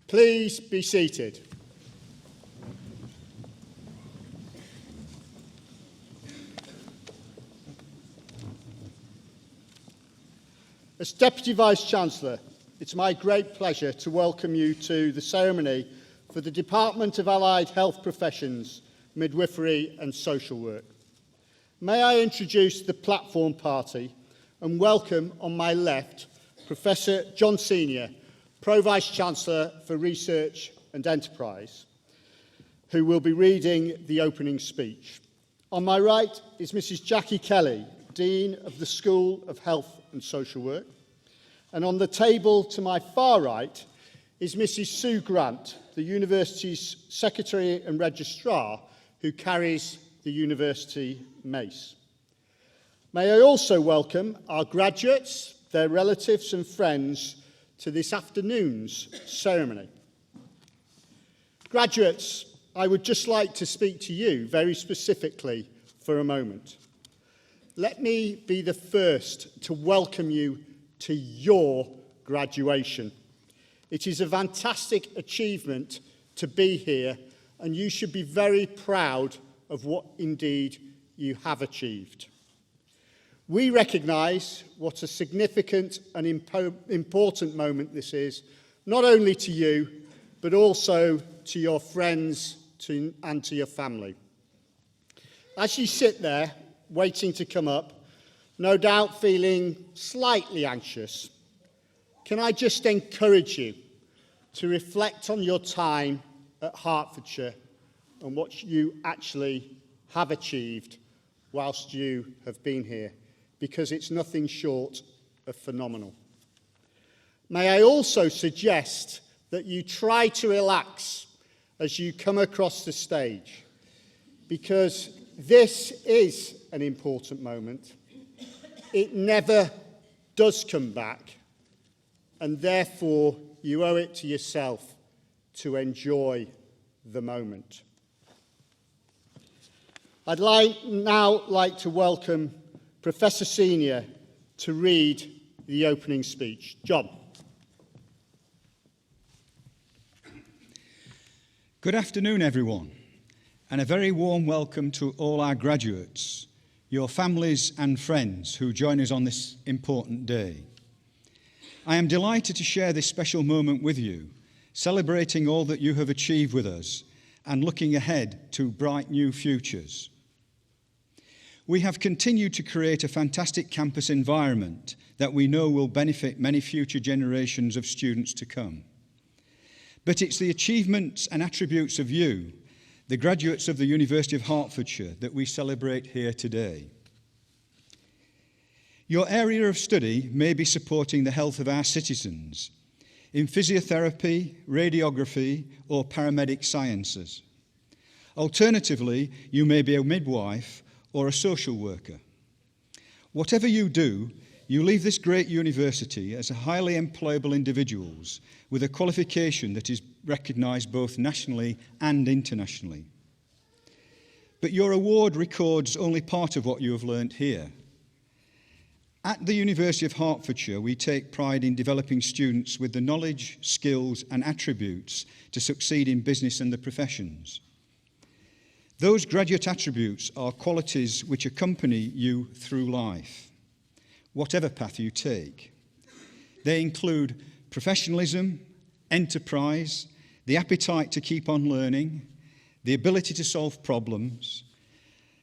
Please be seated. As Deputy Vice-Chancellor, it's my great pleasure to welcome you to the ceremony for the Department of Allied Health Professions, Midwifery and Social Work. May I introduce the platform party and welcome on my left Professor John Senior, Pro-Vice-Chancellor for Research and Enterprise, who will be reading the opening speech. On my right is Mrs. Jackie Kelly, Dean of the School of Health and Social Work. And on the table to my far right is Mrs. Sue Grant, the university's Secretary and Registrar, who carries the university mace. May I also welcome our graduates, their relatives and friends to this afternoon's ceremony. Graduates, I would just like to speak to you very specifically for a moment. Let me be the first to welcome you to your graduation. It is a fantastic achievement to be here, and you should be very proud of what indeed you have achieved. We recognise what a significant and important moment this is, not only to you, but also to your friends and to your family. As you sit there, waiting to come up, no doubt feeling slightly anxious, can I just encourage you to reflect on your time at Hertfordshire and what you actually have achieved whilst you have been here, because it's nothing short of phenomenal. May I also suggest that you try to relax as you come across the stage, because this is an important moment. It never does come back, and therefore you owe it to yourself to enjoy the moment. I'd now like to welcome Professor Senior to read the opening speech. John. Good afternoon, everyone, and a very warm welcome to all our graduates, your families and friends who join us on this important day. I am delighted to share this special moment with you, celebrating all that you have achieved with us and looking ahead to bright new futures. We have continued to create a fantastic campus environment that we know will benefit many future generations of students to come. But it's the achievements and attributes of you, the graduates of the University of Hertfordshire, that we celebrate here today. Your area of study may be supporting the health of our citizens in physiotherapy, radiography, or paramedic sciences. Alternatively, you may be a midwife or a social worker. Whatever you do, you leave this great university as highly employable individuals with a qualification that is recognised both nationally and internationally. But your award records only part of what you have learnt here. At the University of Hertfordshire, we take pride in developing students with the knowledge, skills and attributes to succeed in business and the professions. Those graduate attributes are qualities which accompany you through life, whatever path you take. They include professionalism, enterprise, the appetite to keep on learning, the ability to solve problems,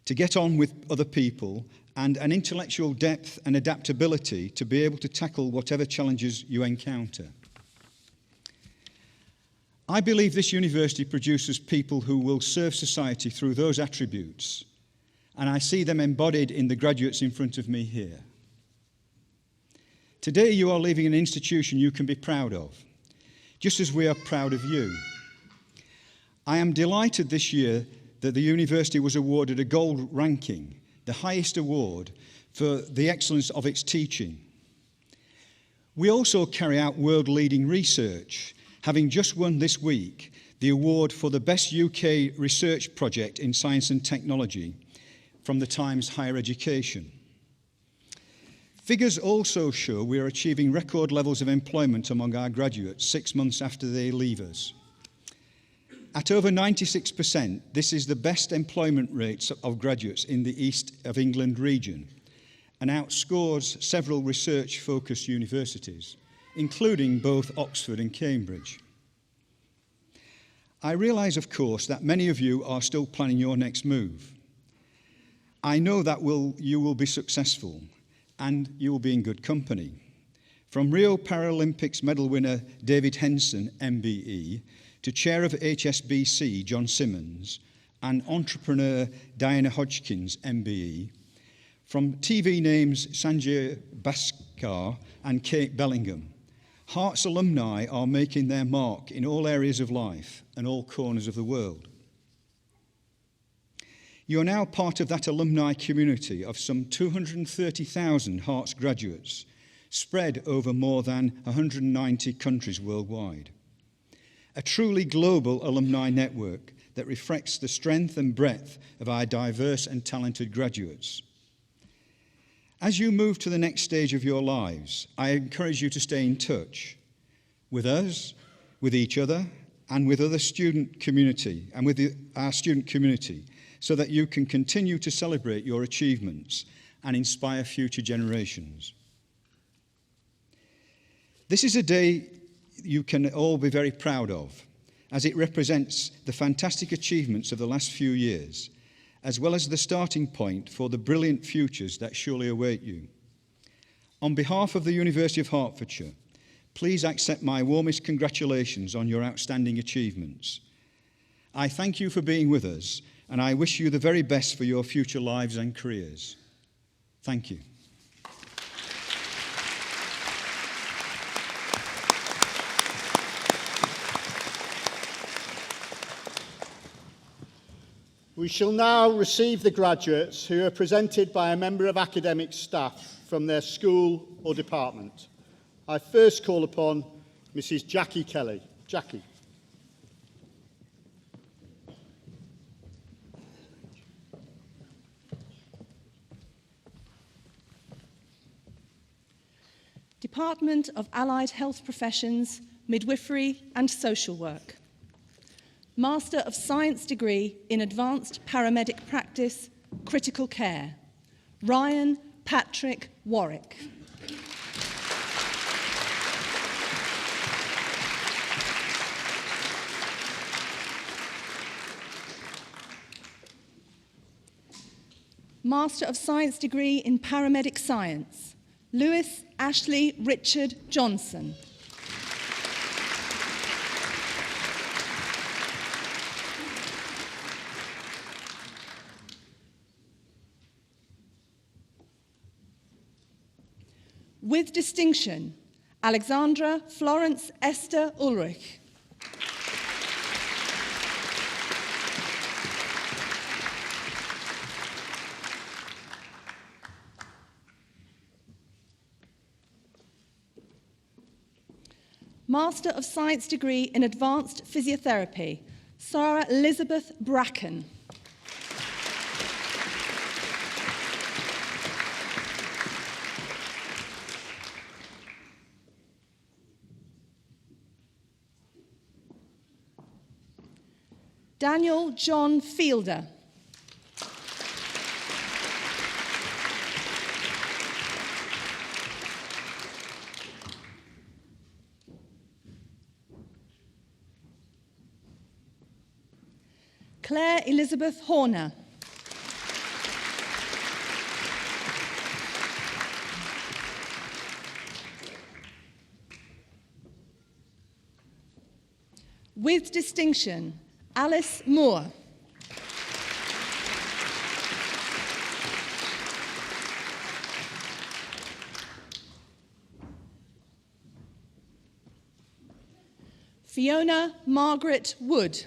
to get on with other people, and an intellectual depth and adaptability to be able to tackle whatever challenges you encounter. I believe this university produces people who will serve society through those attributes, and I see them embodied in the graduates in front of me here. Today you are leaving an institution you can be proud of, just as we are proud of you. I am delighted this year that the university was awarded a gold ranking, the highest award for the excellence of its teaching. We also carry out world-leading research, having just won this week the award for the best UK research project in science and technology from the Times Higher Education. Figures also show we are achieving record levels of employment among our graduates 6 months after they leave us. At over 96%, this is the best employment rates of graduates in the East of England region and outscores several research-focused universities, including both Oxford and Cambridge. I realise, of course, that many of you are still planning your next move. I know that you will be successful, and you will be in good company. From Rio Paralympics medal winner David Henson, MBE, to chair of HSBC, John Simmons, and entrepreneur Diana Hodgkins, MBE, from TV names Sanjay Bhaskar and Kate Bellingham, Herts alumni are making their mark in all areas of life and all corners of the world. You are now part of that alumni community of some 230,000 Herts graduates spread over more than 190 countries worldwide. A truly global alumni network that reflects the strength and breadth of our diverse and talented graduates. As you move to the next stage of your lives, I encourage you to stay in touch with us, with each other, and with other student community, and with our student community, so that you can continue to celebrate your achievements and inspire future generations. This is a day you can all be very proud of, as it represents the fantastic achievements of the last few years, as well as the starting point for the brilliant futures that surely await you. On behalf of the University of Hertfordshire, please accept my warmest congratulations on your outstanding achievements. I thank you for being with us, and I wish you the very best for your future lives and careers. Thank you. We shall now receive the graduates who are presented by a member of academic staff from their school or department. I first call upon Mrs. Jackie Kelly. Jackie. Department of Allied Health Professions, Midwifery and Social Work. Master of Science degree in Advanced Paramedic Practice, Critical Care. Ryan Patrick Warwick. Master of Science degree in Paramedic Science, Lewis Ashley Richard Johnson. With distinction, Alexandra Florence Esther Ulrich. Master of Science degree in Advanced Physiotherapy, Sarah Elizabeth Bracken. Daniel John Fielder. Claire Elizabeth Horner. With distinction, Alice Moore. Fiona Margaret Wood.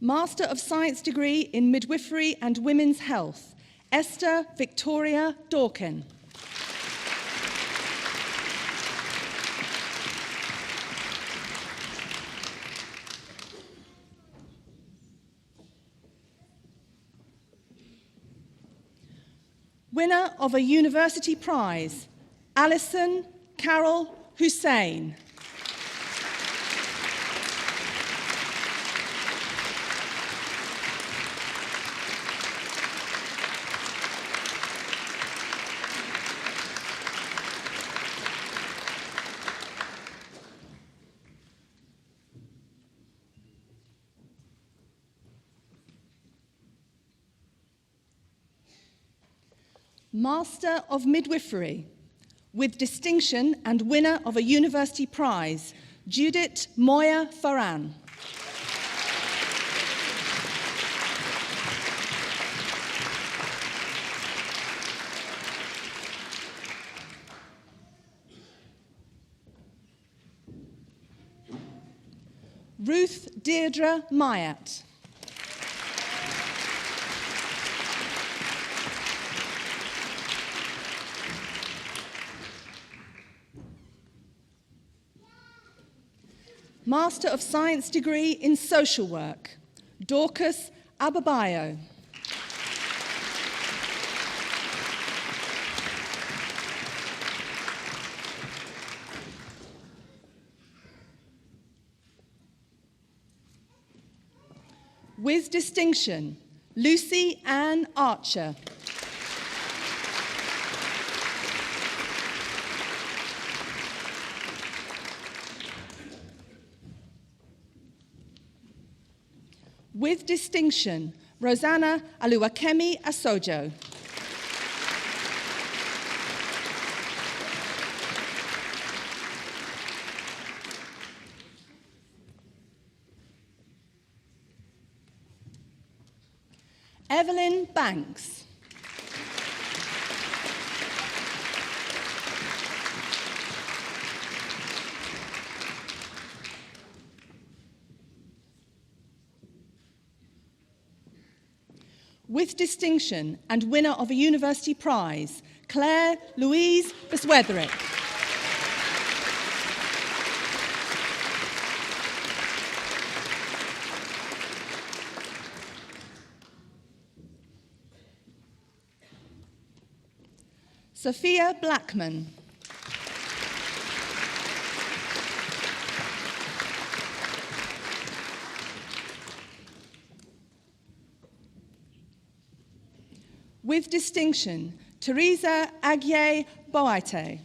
Master of Science degree in Midwifery and Women's Health, Esther Victoria Dawkin. Winner of a university prize, Alison Carol Hussein. Master of Midwifery, with distinction and winner of a university prize, Judith Moya Farran. Ruth Deirdre Myatt. Master of Science degree in Social Work, Dorcas Ababayo. With distinction, Lucy Ann Archer. With distinction, Rosanna Aluwakemi Asojo. Evelyn Banks. With distinction and winner of a university prize, Claire Louise Beswetherick. Sophia Blackman. With distinction, Teresa Agye Boite.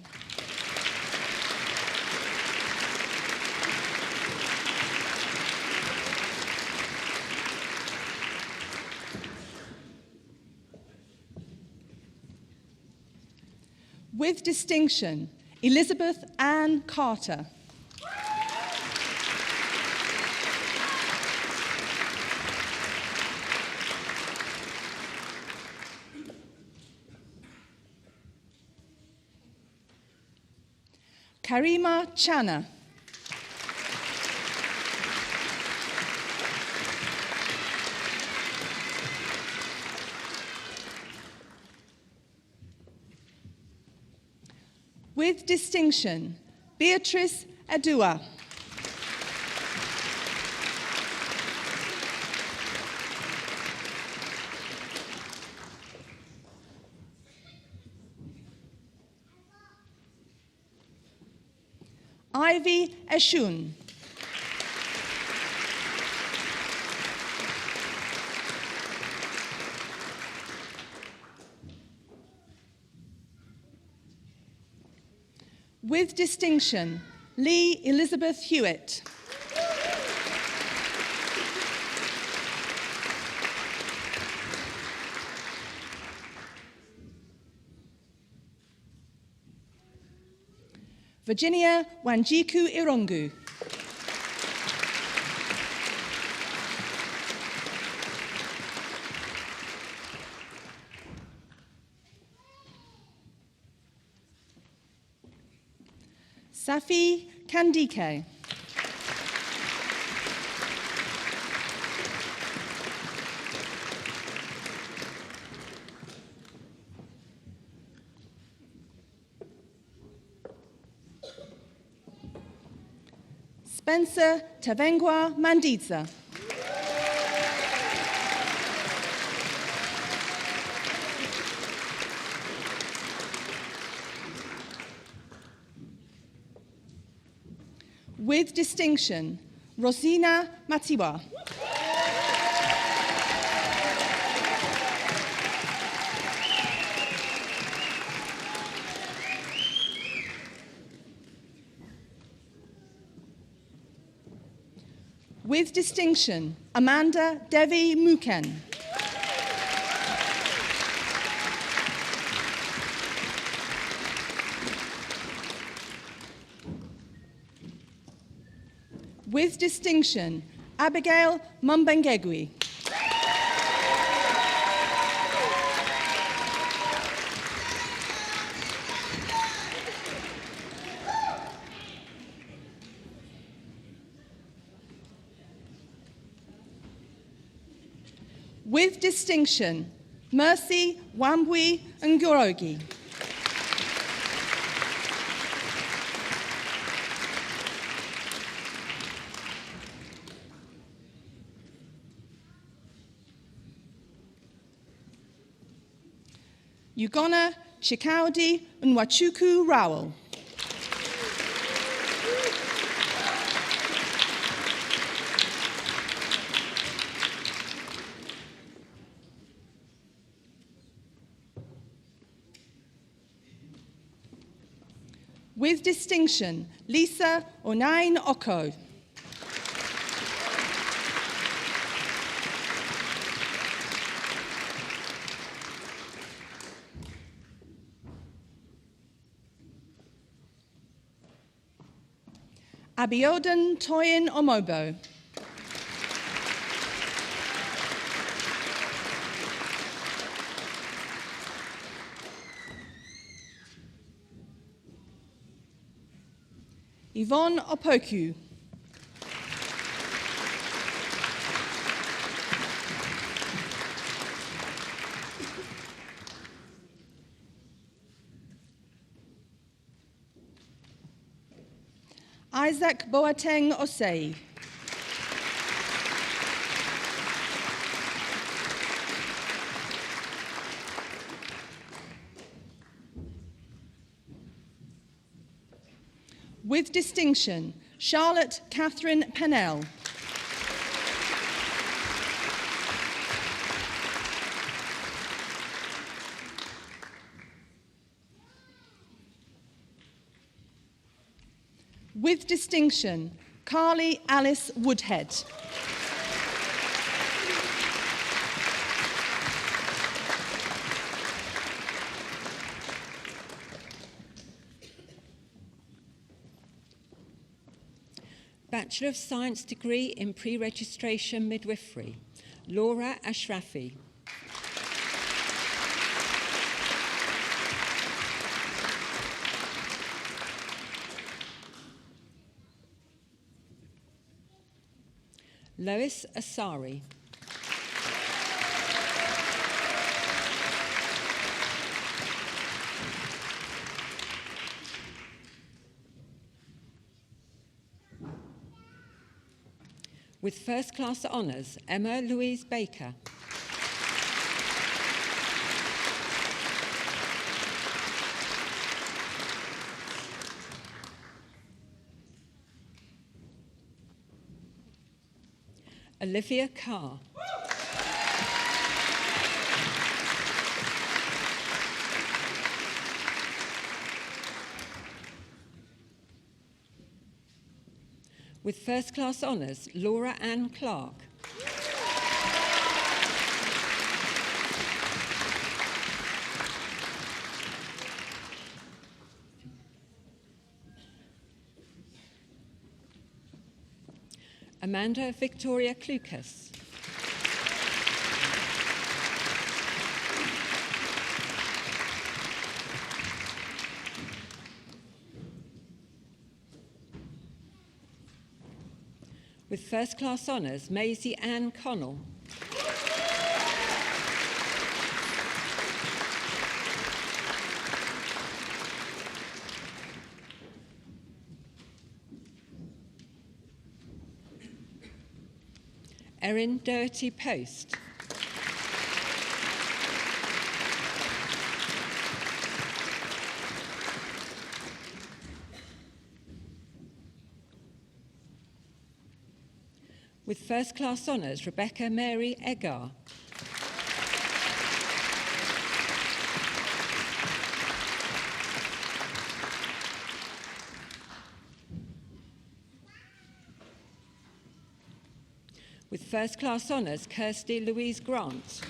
With distinction, Elizabeth Ann Carter. Karima Chana. With distinction, Beatrice Adua. Ivy Eshun. With distinction, Lee Elizabeth Hewitt. Virginia Wanjiku Irongu. Safi Kandike. Spencer Tavengwa Manditsa. With distinction, Rosina Matiwa. With distinction, Amanda Devi Muken. With distinction, Abigail Mumbengegui. With distinction, Mercy Wambui Ngurogi. Ugonna Chikaudi Nwachuku Rowell. With distinction, Lisa Onain Oko. Abiodun Toyin Omobo. Yvonne Opoku. Isaac Boateng Osei. With distinction, Charlotte Catherine Pennell. With distinction, Carly Alice Woodhead. Bachelor of Science degree in pre-registration midwifery, Laura Ashrafi. Lois Asari. With first class honours, Emma Louise Baker. Olivia Carr. With first class honours, Laura Ann Clark. Amanda Victoria Klukas. With first class honours, Maisie Ann Connell. Erin Doherty Post. With first class honours, Rebecca Mary Eggar. With first class honours, Kirsty Louise Grant.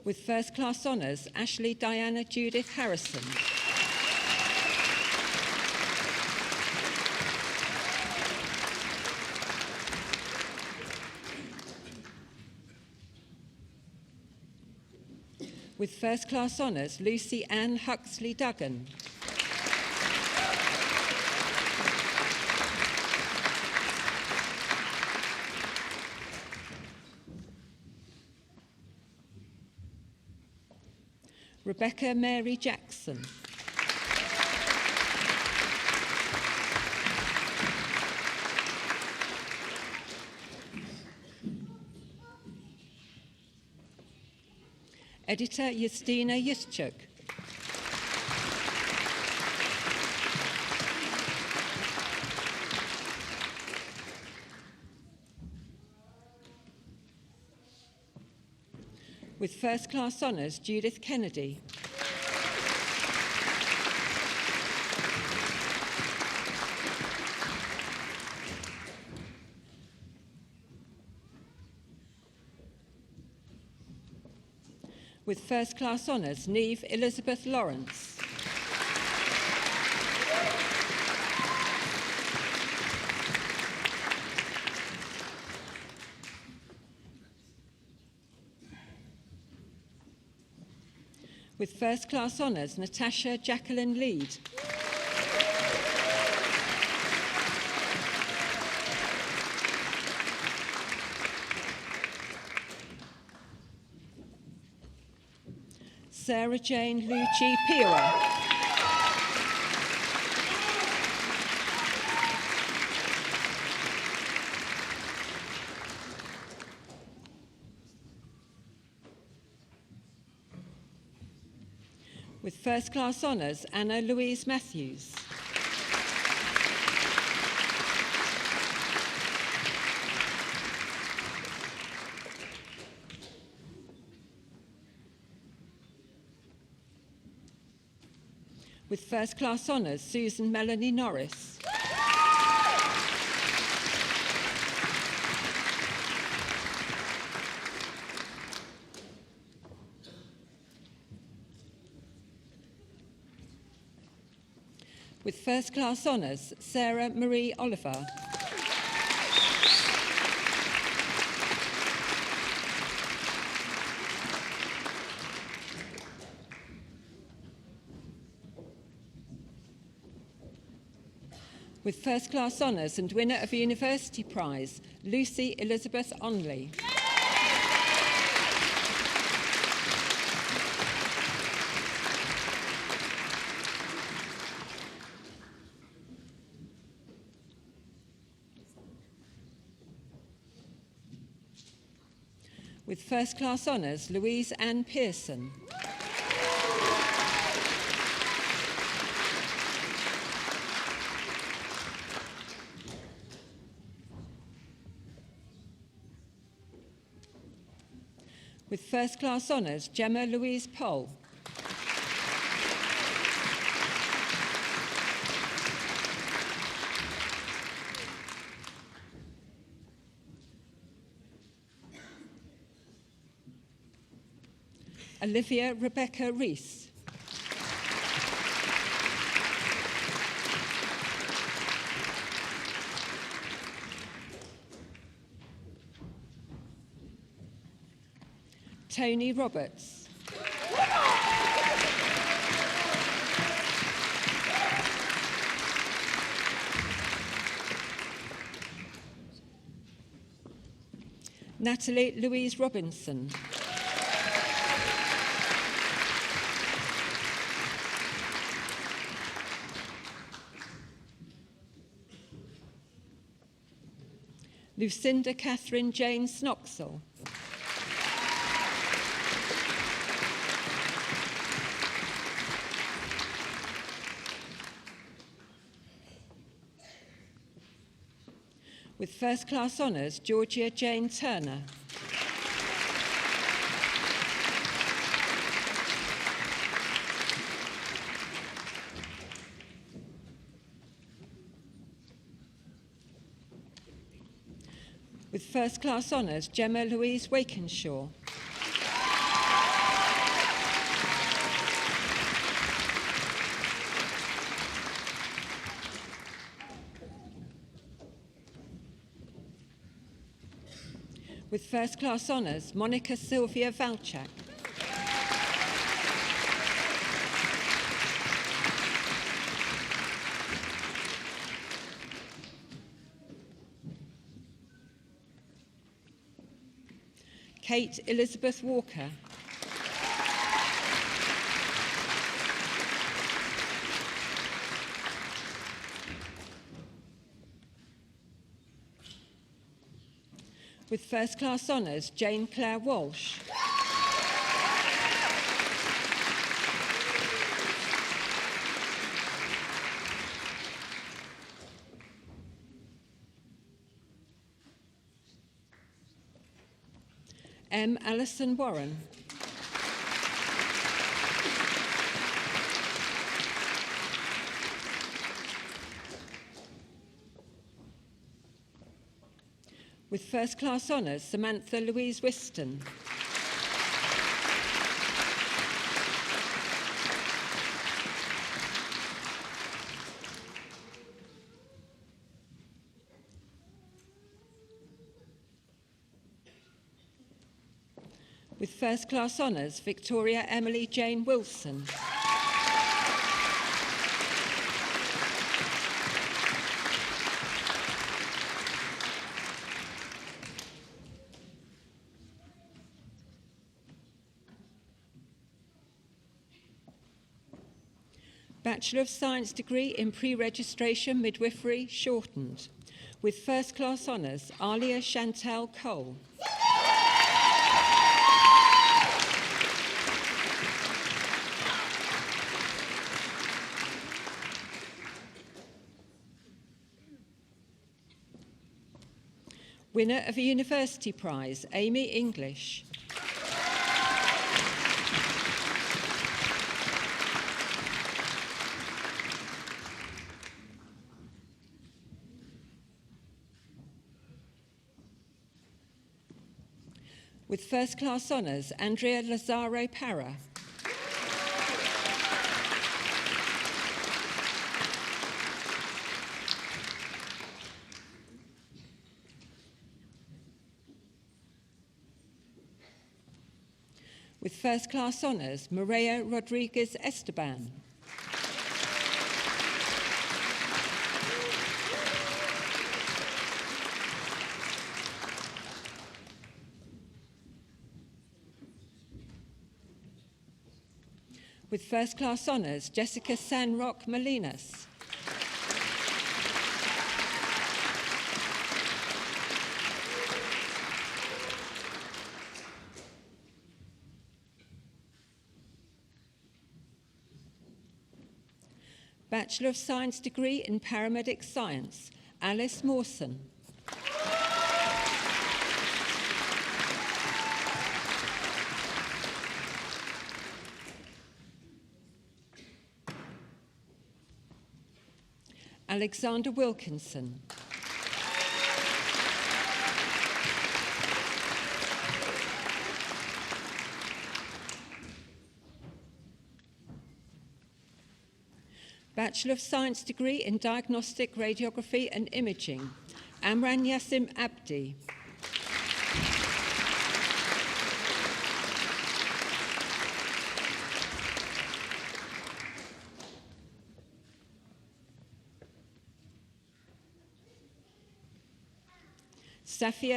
With first class honours, Ashley Diana Judith Harrison. With first class honours, Lucy Ann Huxley Duggan. Rebecca Mary Jackson. Editor Justina Juszczyk. With first class honours, Judith Kennedy. With first class honours, Neve Elizabeth Lawrence. With first class honours, Natasha Jacqueline Lead. Sarah Jane Lucci Pira. With first class honours, Anna Louise Matthews. With first class honours, Susan Melanie Norris. With first class honours, Sarah Marie Oliver. With first class honours and winner of University Prize, Lucy Elizabeth Onley. With first class honours, Louise Ann Pearson. With first class honours, Gemma Louise Poll. Olivia Rebecca Rees. Tony Roberts. Natalie Louise Robinson. Lucinda Catherine Jane Snoxall. With first-class honours, Georgia Jane Turner. With first-class honours, Gemma Louise Wakenshaw. With first-class honours, Monica Sylvia Valchak. Kate Elizabeth Walker. With first-class honours, Jane Claire Walsh. M. Alison Warren. With first-class honours, Samantha Louise Whiston. With first-class honours, Victoria Emily Jane Wilson. Bachelor of Science degree in pre-registration midwifery shortened. With first-class honours, Alia Chantal Cole. Winner of a University Prize, Amy English. With first-class honours, Andrea Lazaro Parra. With first-class honours, Maria Rodriguez Esteban. With first-class honours, Jessica Sanrock Molinas. Bachelor of Science degree in Paramedic Science, Alice Mawson. Alexander Wilkinson. Bachelor of Science degree in Diagnostic Radiography and Imaging, Amran Yassim Abdi.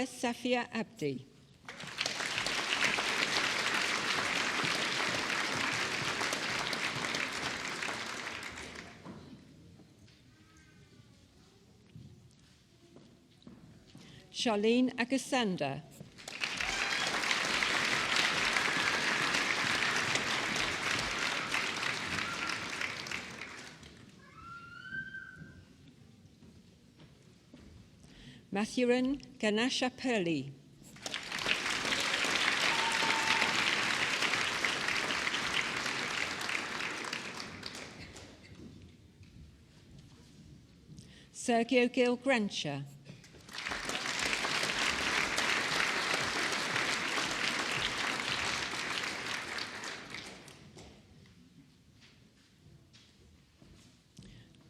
Safia Abdi. Charlene Agasanda. Mathurin Ganashapurli. Sergio Gil Grancher.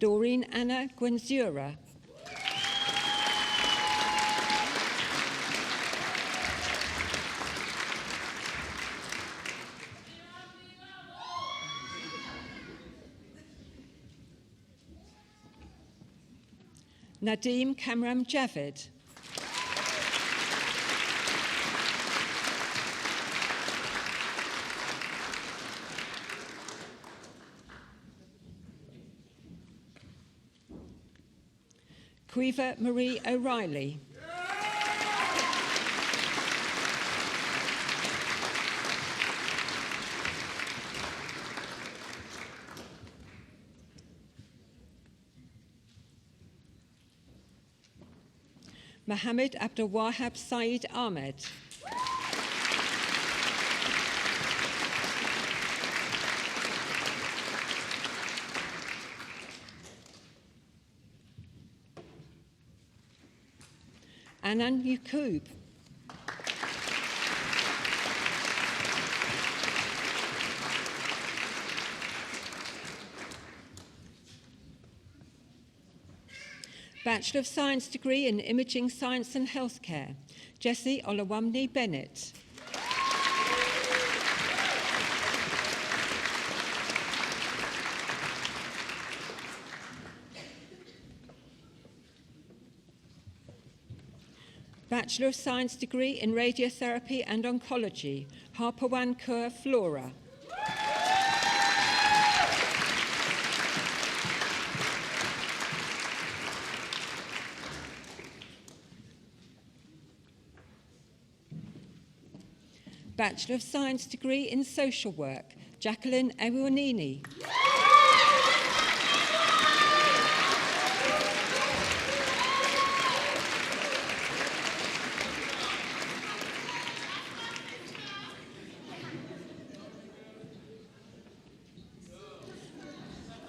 Doreen Anna Gwenzura. Nadeem Kamram Javed. Quiva Marie O'Reilly. Mohammed Abdul Wahab Saeed Ahmed. Anan Yaqub. Bachelor of Science degree in Imaging Science and Healthcare, Jessie Olawamni Bennett. Bachelor of Science degree in Radiotherapy and Oncology, Harpawan Kaur Flora. Bachelor of Science degree in Social Work, Jacqueline Ewonini.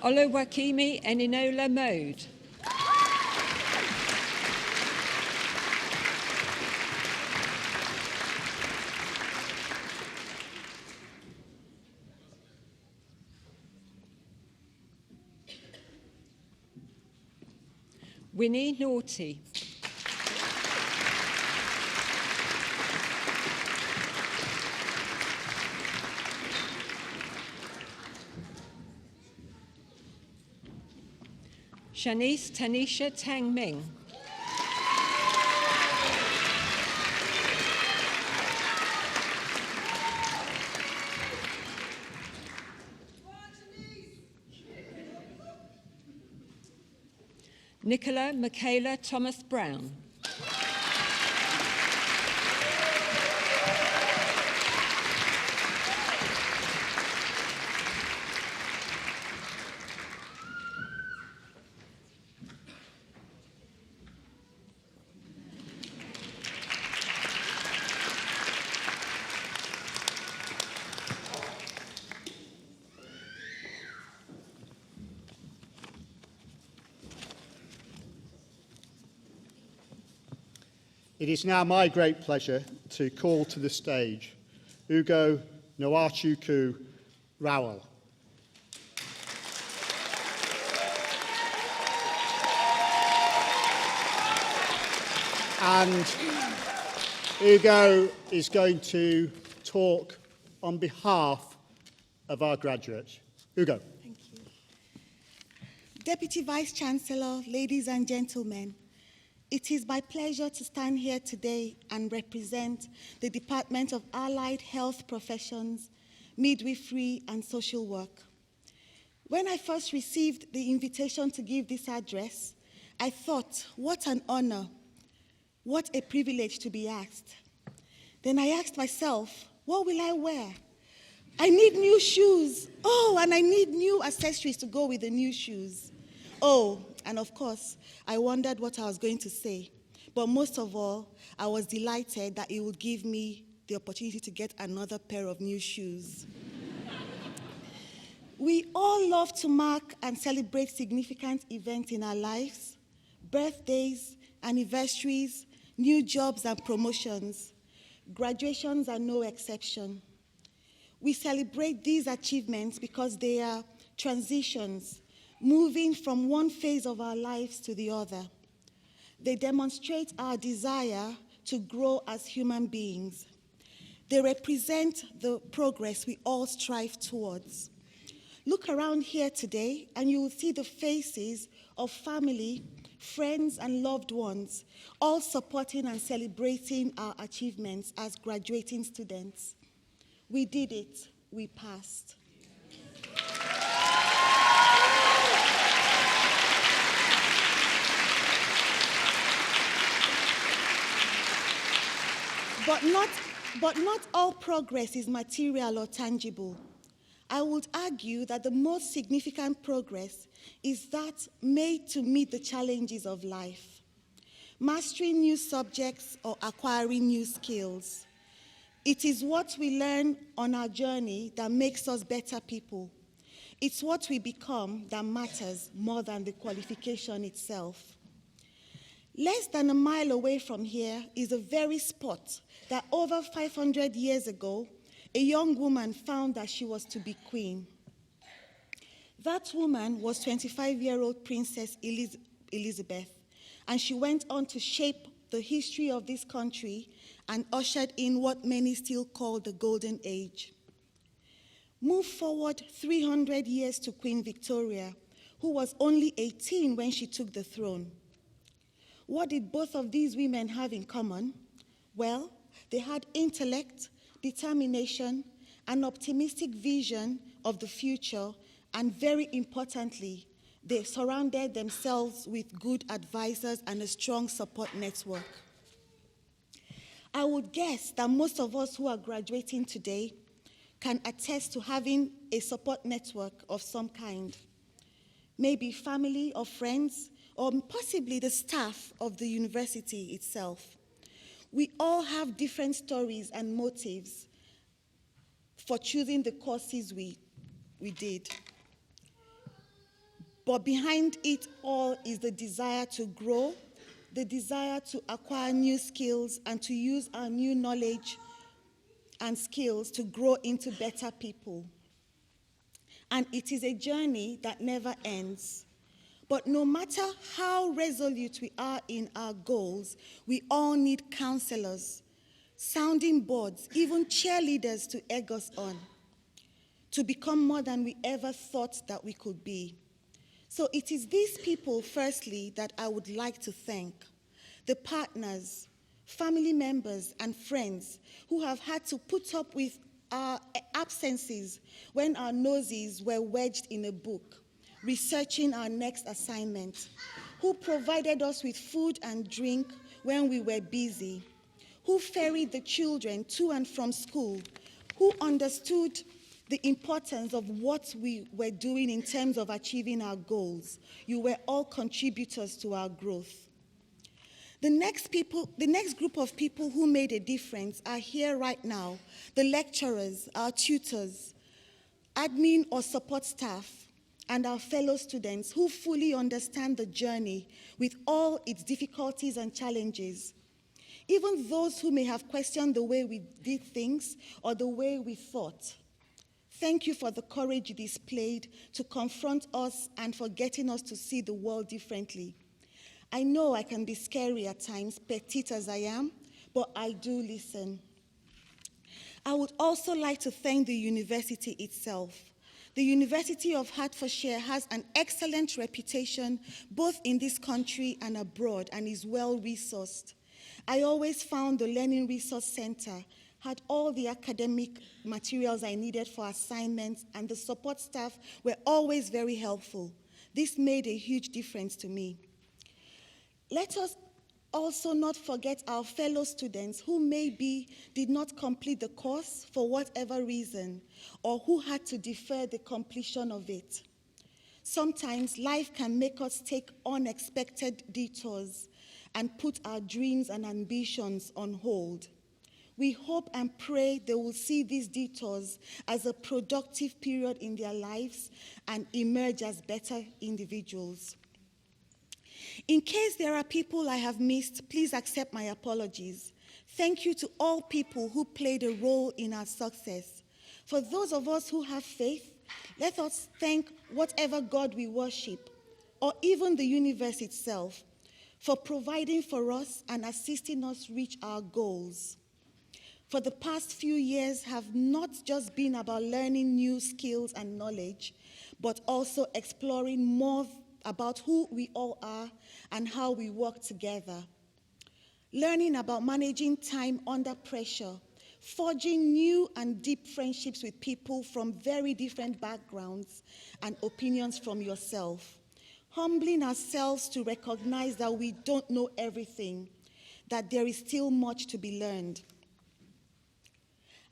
Olowakimi Eninola Mode. Winnie Naughty. Shanice Tanisha Tang Ming. Nicola Michaela Thomas Brown. It is now my great pleasure to call to the stage Ugo Nwachukwu Rowell. And Ugo is going to talk on behalf of our graduates. Ugo. Thank you. Deputy Vice-Chancellor, ladies and gentlemen, it is my pleasure to stand here today and represent the Department of Allied Health Professions, Midwifery and Social Work. When I first received the invitation to give this address, I thought, what an honor, what a privilege to be asked. Then I asked myself, what will I wear? I need new shoes. Oh, and I need new accessories to go with the new shoes. Oh, and of course, I wondered what I was going to say. But most of all, I was delighted that it would give me the opportunity to get another pair of new shoes. We all love to mark and celebrate significant events in our lives: birthdays, anniversaries, new jobs and promotions. Graduations are no exception. We celebrate these achievements because they are transitions, moving from one phase of our lives to the other. They demonstrate our desire to grow as human beings. They represent the progress we all strive towards. Look around here today and you will see the faces of family, friends, and loved ones, all supporting and celebrating our achievements as graduating students. We did it. We passed. But not all progress is material or tangible. I would argue that the most significant progress is that made to meet the challenges of life. Mastering new subjects or acquiring new skills. It is what we learn on our journey that makes us better people. It's what we become that matters more than the qualification itself. Less than a mile away from here is the very spot that over 500 years ago, a young woman found that she was to be queen. That woman was 25-year-old Princess Elizabeth, and she went on to shape the history of this country and ushered in what many still call the Golden Age. Move forward 300 years to Queen Victoria, who was only 18 when she took the throne. What did both of these women have in common? Well, they had intellect, determination, an optimistic vision of the future, and very importantly, they surrounded themselves with good advisors and a strong support network. I would guess that most of us who are graduating today can attest to having a support network of some kind. Maybe family or friends, or possibly the staff of the university itself. We all have different stories and motives for choosing the courses we did. But behind it all is the desire to grow, the desire to acquire new skills and to use our new knowledge and skills to grow into better people. And it is a journey that never ends. But no matter how resolute we are in our goals, we all need counselors, sounding boards, even cheerleaders to egg us on, to become more than we ever thought that we could be. So it is these people, firstly, that I would like to thank. The partners, family members, and friends who have had to put up with our absences when our noses were wedged in a book, researching our next assignment, who provided us with food and drink when we were busy, who ferried the children to and from school, who understood the importance of what we were doing in terms of achieving our goals. You were all contributors to our growth. The next group of people who made a difference are here right now: the lecturers, our tutors, admin or support staff, and our fellow students who fully understand the journey with all its difficulties and challenges. Even those who may have questioned the way we did things or the way we thought. Thank you for the courage you displayed to confront us and for getting us to see the world differently. I know I can be scary at times, petite as I am, but I do listen. I would also like to thank the university itself. The University of Hertfordshire has an excellent reputation both in this country and abroad and is well-resourced. I always found the Learning Resource Center had all the academic materials I needed for assignments, and the support staff were always very helpful. This made a huge difference to me. Let us also not forget our fellow students who maybe did not complete the course for whatever reason, or who had to defer the completion of it. Sometimes life can make us take unexpected detours, and put our dreams and ambitions on hold. We hope and pray they will see these detours as a productive period in their lives and emerge as better individuals. In case there are people I have missed, please accept my apologies. Thank you to all people who played a role in our success. For those of us who have faith, let us thank whatever God we worship, or even the universe itself, for providing for us and assisting us reach our goals. For the past few years have not just been about learning new skills and knowledge, but also exploring more about who we all are and how we work together. Learning about managing time under pressure, forging new and deep friendships with people from very different backgrounds and opinions from yourself. Humbling ourselves to recognize that we don't know everything, that there is still much to be learned.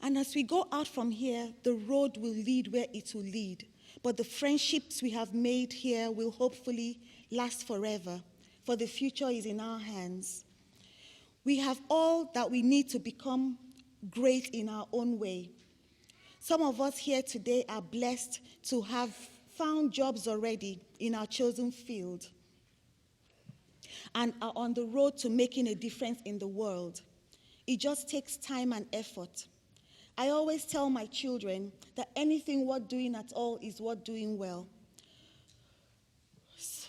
And as we go out from here, the road will lead where it will lead. But the friendships we have made here will hopefully last forever, for the future is in our hands. We have all that we need to become great in our own way. Some of us here today are blessed to have found jobs already in our chosen field and are on the road to making a difference in the world. It just takes time and effort. I always tell my children that anything worth doing at all is worth doing well.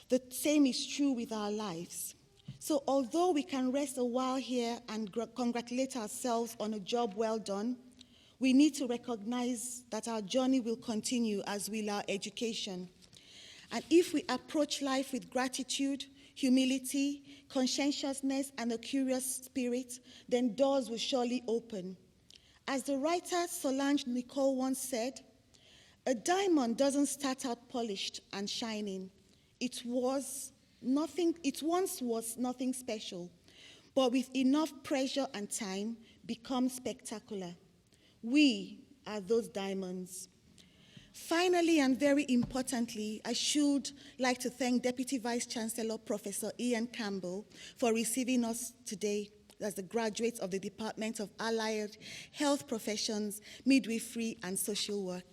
The same is true with our lives. So although we can rest a while here and congratulate ourselves on a job well done, we need to recognize that our journey will continue, as will our education. And if we approach life with gratitude, humility, conscientiousness, and a curious spirit, then doors will surely open. As the writer Solange Nicole once said, a diamond doesn't start out polished and shining. It once was nothing special, but with enough pressure and time, becomes spectacular. We are those diamonds. Finally, and very importantly, I should like to thank Deputy Vice-Chancellor Professor Ian Campbell for receiving us today as the graduates of the Department of Allied Health Professions, Midwifery and Social Work.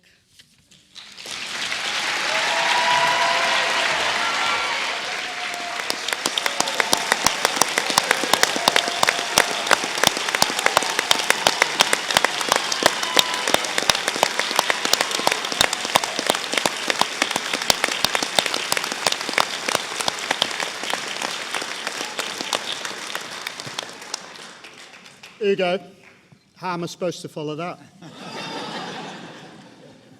Ugo, how am I supposed to follow that?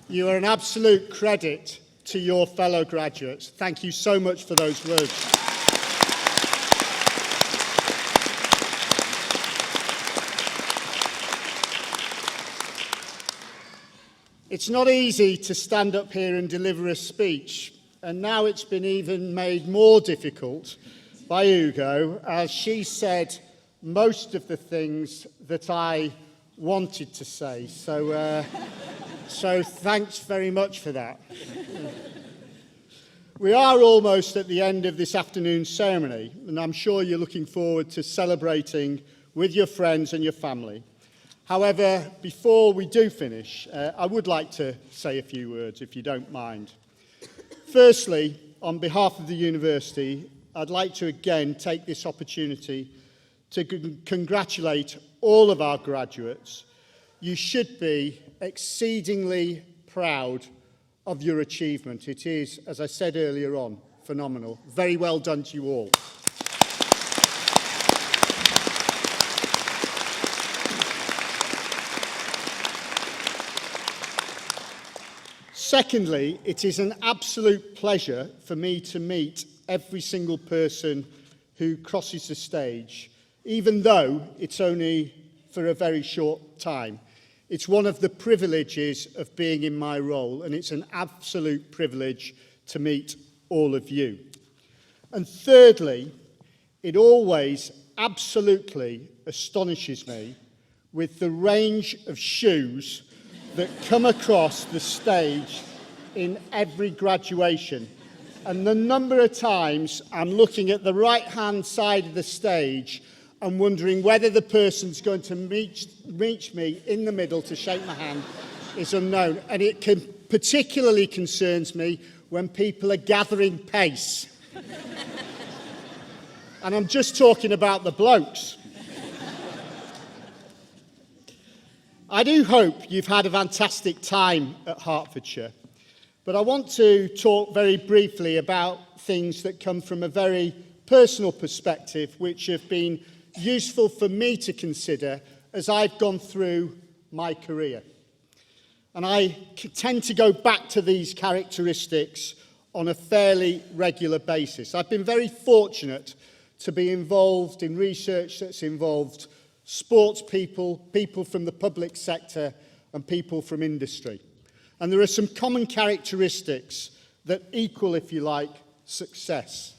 You are an absolute credit to your fellow graduates. Thank you so much for those words. It's not easy to stand up here and deliver a speech, and now it's been even made more difficult by Ugo, as she said most of the things that I wanted to say. So thanks very much for that. We are almost at the end of this afternoon's ceremony, and I'm sure you're looking forward to celebrating with your friends and your family. However, before we do finish, I would like to say a few words, if you don't mind. Firstly, on behalf of the university, I'd like to again take this opportunity to congratulate all of our graduates. You should be exceedingly proud of your achievement. It is, as I said earlier on, phenomenal. Very well done to you all. Secondly, it is an absolute pleasure for me to meet every single person who crosses the stage, even though it's only for a very short time. It's one of the privileges of being in my role, and it's an absolute privilege to meet all of you. And thirdly, it always absolutely astonishes me with the range of shoes that come across the stage in every graduation. And the number of times I'm looking at the right-hand side of the stage and wondering whether the person's going to reach me in the middle to shake my hand is unknown. And it particularly concerns me when people are gathering pace. And I'm just talking about the blokes. I do hope you've had a fantastic time at Hertfordshire, but I want to talk very briefly about things that come from a very personal perspective, which have been useful for me to consider as I've gone through my career. And I tend to go back to these characteristics on a fairly regular basis. I've been very fortunate to be involved in research that's involved sports people, people from the public sector, and people from industry. And there are some common characteristics that equal, if you like, success.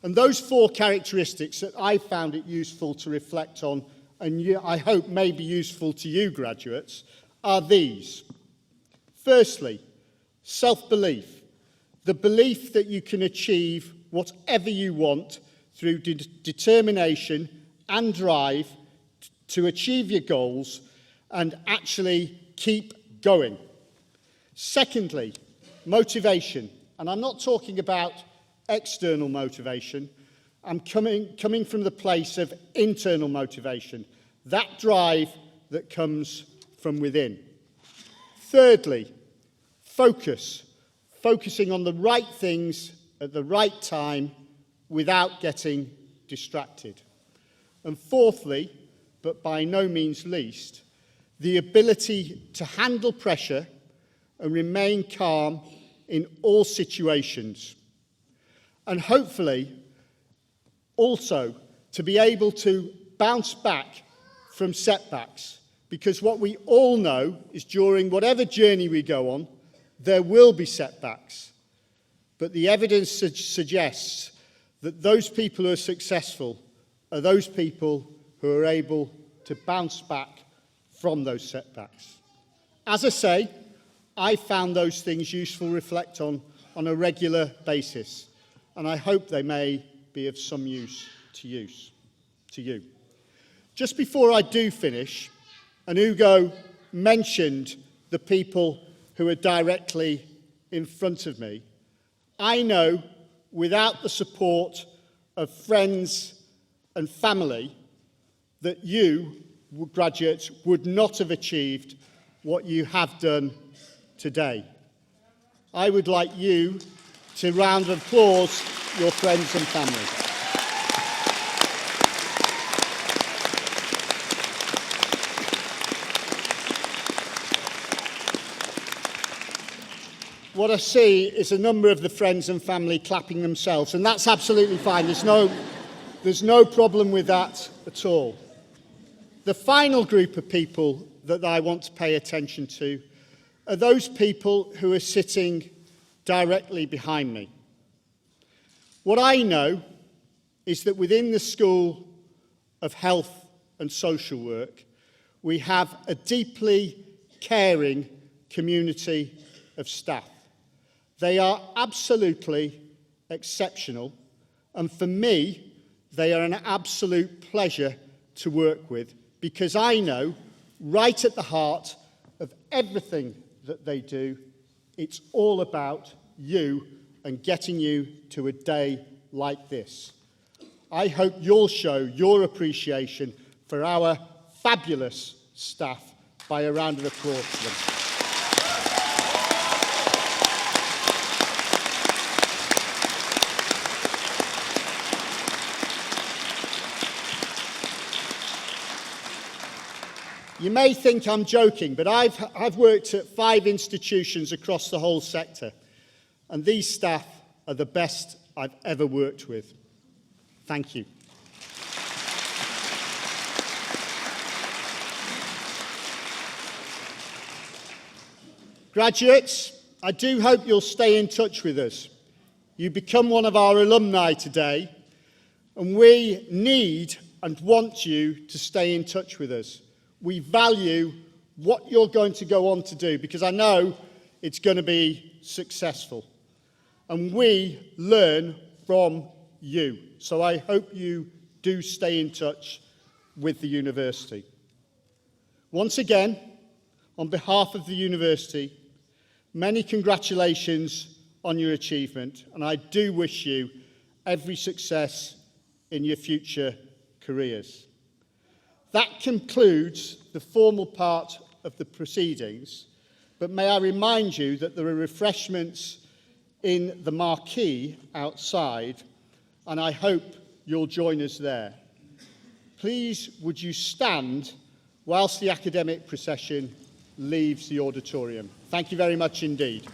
And those 4 characteristics that I found it useful to reflect on, and I hope may be useful to you graduates, are these. Firstly, self-belief. The belief that you can achieve whatever you want through determination and drive to achieve your goals and actually keep going. Secondly, motivation. And I'm not talking about external motivation. I'm coming from the place of internal motivation, that drive that comes from within. Thirdly, focus. Focusing on the right things at the right time without getting distracted. And fourthly, but by no means least, the ability to handle pressure and remain calm in all situations. And hopefully, also, to be able to bounce back from setbacks. Because what we all know is during whatever journey we go on, there will be setbacks. But the evidence suggests that those people who are successful are those people who are able to bounce back from those setbacks. As I say, I found those things useful to reflect on a regular basis, and I hope they may be of some use to you. Just before I do finish, and Ugo mentioned the people who are directly in front of me, I know without the support of friends and family that you, graduates, would not have achieved what you have done today. I would like you to round of applause your friends and family. What I see is a number of the friends and family clapping themselves, and that's absolutely fine. There's no problem with that at all. The final group of people that I want to pay attention to are those people who are sitting directly behind me. What I know is that within the School of Health and Social Work, we have a deeply caring community of staff. They are absolutely exceptional, and for me, they are an absolute pleasure to work with, because I know right at the heart of everything that they do, it's all about you and getting you to a day like this. I hope you'll show your appreciation for our fabulous staff by a round of applause to them. You may think I'm joking, but I've worked at 5 institutions across the whole sector, and these staff are the best I've ever worked with. Thank you. Graduates, I do hope you'll stay in touch with us. You become one of our alumni today, and we need and want you to stay in touch with us. We value what you're going to go on to do, because I know it's going to be successful. and we learn from you. So I hope you do stay in touch with the university. Once again, on behalf of the university, many congratulations on your achievement, and I do wish you every success in your future careers. That concludes the formal part of the proceedings, but may I remind you that there are refreshments in the marquee outside, and I hope you'll join us there. Please, would you stand whilst the academic procession leaves the auditorium? Thank you very much indeed.